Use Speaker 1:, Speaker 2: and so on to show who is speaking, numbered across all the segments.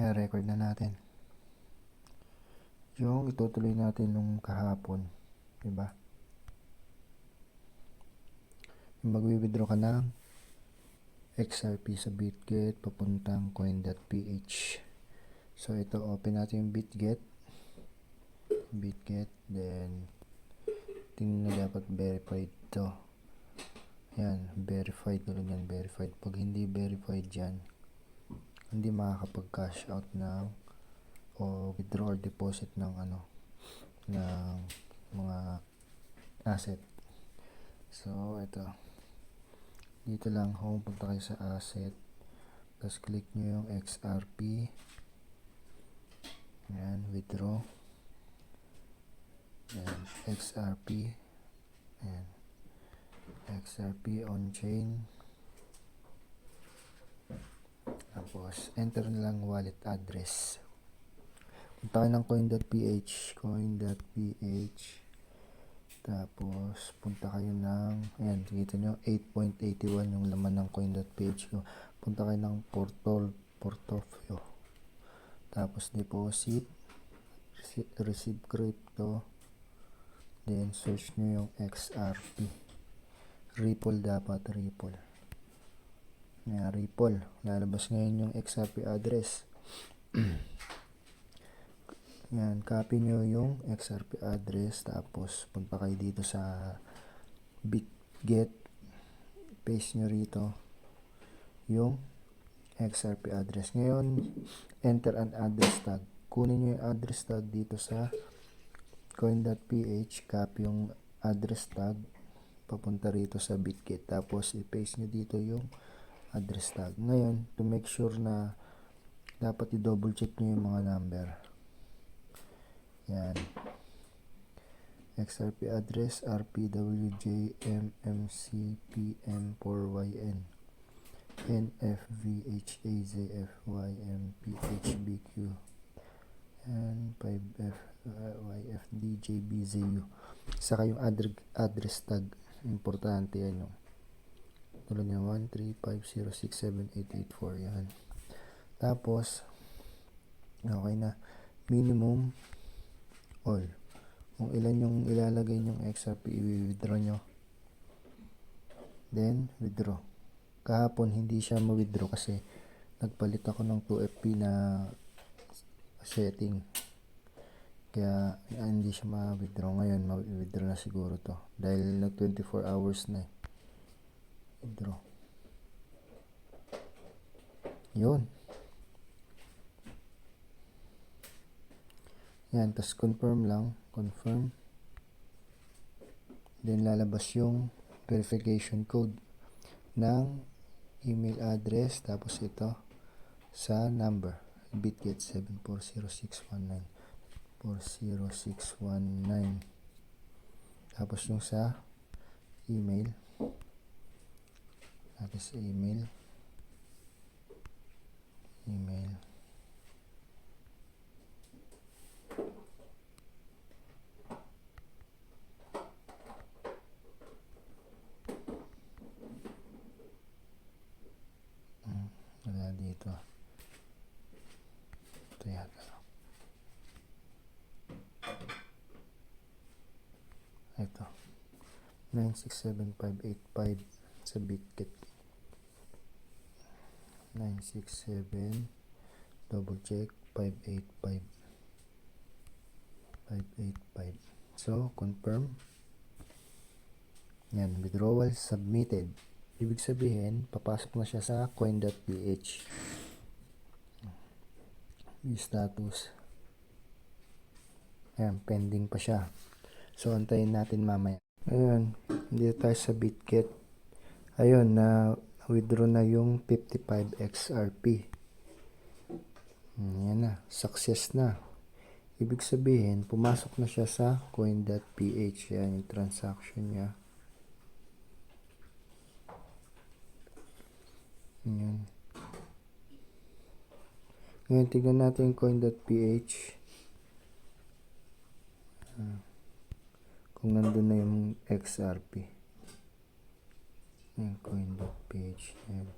Speaker 1: Ayan, record na natin. Yung itutuloy natin nung kahapon, diba? Yung magwi-withdraw ka ng XRP sa Bitget papuntang coin.ph. So ito, open natin yung Bitget, then tingnan na dapat verified to. Yan, verified tulad yan, verified. Pag hindi verified yan, hindi makakapag-cash out ng o withdraw or deposit ng ng mga asset. So ito, dito lang home, punta kayo sa asset, tapos click nyo yung XRP, yan, withdraw, yan, XRP, yan, XRP on chain, tapos enter na lang wallet address. Punta kayo ng coin.ph, tapos punta kayo ng, ayan, kita nyo 8.81 yung laman ng coin.ph ko. Punta kayo ng portfolio, tapos deposit, receive crypto, then search nyo yung XRP, Ripple, dapat Ripple. Ayan, Ripple, lalabas ngayon yung XRP address. Yan, copy nyo yung XRP address, tapos punta kayo dito sa Bitget, paste nyo rito yung XRP address. Ngayon, enter an address tag. Kunin nyo yung address tag dito sa coin.ph, copy yung address tag, papunta rito sa Bitget, tapos i-paste nyo dito yung address tag. Ngayon, to make sure na dapat i-double check nyo yung mga number. Yan, XRP address RPWJMMCPM4YN NFVHAZFYMPHBQ and 5FYFDJBZU. Saka yung address tag, importante yan, no? Tulad niya 135067884, yan. Tapos okay na, minimum all, kung ilan yung ilalagay yung XRP, i-withdraw nyo, then withdraw. Kahapon hindi siya ma-withdraw kasi nagpalit ako ng 2FP na setting, kaya hindi siya ma-withdraw. Ngayon ma-withdraw na siguro to dahil nag 24 hours na withdraw. Yun. Yan, tas confirm lang, confirm, then lalabas yung verification code ng email address, tapos ito sa number Bitget 74061940619, tapos yung sa email natin, sa email wala dito, ito yata, ito 967,585 sa Bitget, 967 double check 585. So confirm. Yan, withdrawal submitted. Ibig sabihin, papasok na siya sa coin.ph. Status, ayan, pending pa siya. So antayin natin mamaya. Ayun, dito tayo sa Bitget. Ayun, na withdraw na yung 55 XRP. Yan na, success na. Ibig sabihin, pumasok na siya sa coin.ph. Yan yung transaction niya. Yan. Ngayon, tignan natin yung coin.ph. Kung nandun na yung XRP. Yan, coin.ph. Yan.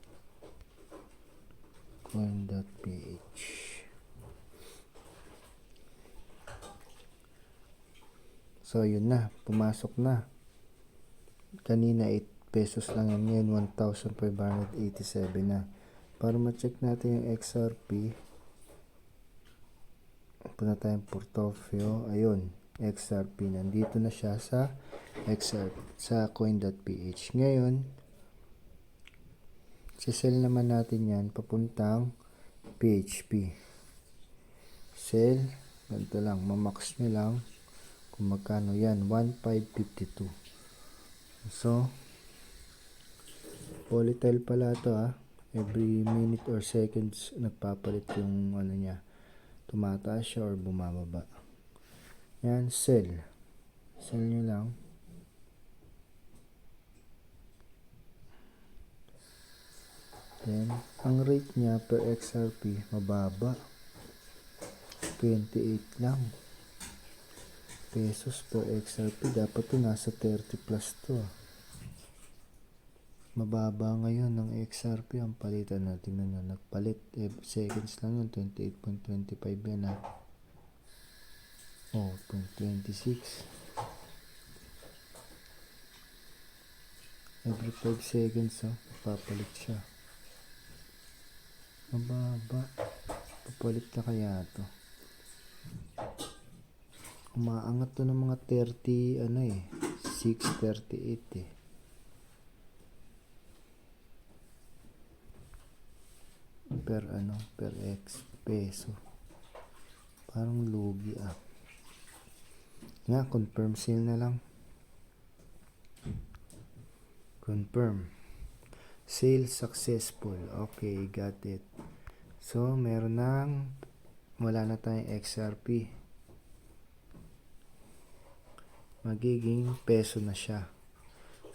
Speaker 1: Coin.ph. So, yun na. Pumasok na. Kanina 8 pesos lang yan. Ngayon 1,587 na. Para ma-check natin yung XRP, punta tayong portfolio. Ayun, XRP. Nandito na siya sa XRP, sa coin.ph. Ngayon, sisell naman natin yan papuntang PHP. Sell, ganito lang. Mamax nyo lang kung magkano yan. 1,552. So, volatile pala ito every minute or seconds nagpapalit yung ano niya, tumataas siya or bumababa. Yan, sell nyo lang. Then ang rate niya per XRP mababa, 28 lang pesos per XRP. Dapat to nasa 30 plus to. Mababa ngayon ng XRP ang palitan natin na nagpalit. Seconds lang yun. 28.25 yan Oh, 0.26. Every 5 seconds papalit siya. Mababa. Papalit na kaya to. Umaangat to ng mga 30 638 per X peso. Parang lugi nga, confirm sale na lang. Confirm sale successful. Okay, got it. So meron wala na tayong XRP, magiging peso na siya.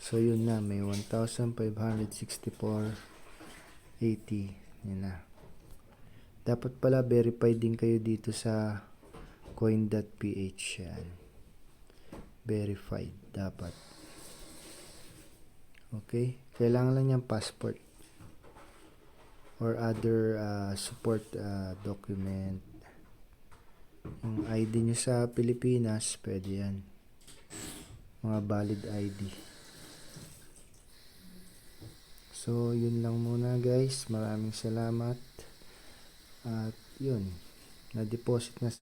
Speaker 1: So yun na, may 1,564.80. Yun na. Dapat pala verified din kayo dito sa coin.ph. Yan, verified dapat. Okay, kailangan lang yung passport or other support document. Yung ID nyo sa Pilipinas, pwede yan, mga valid ID. So yun lang muna guys, maraming salamat. At yun, na-deposit na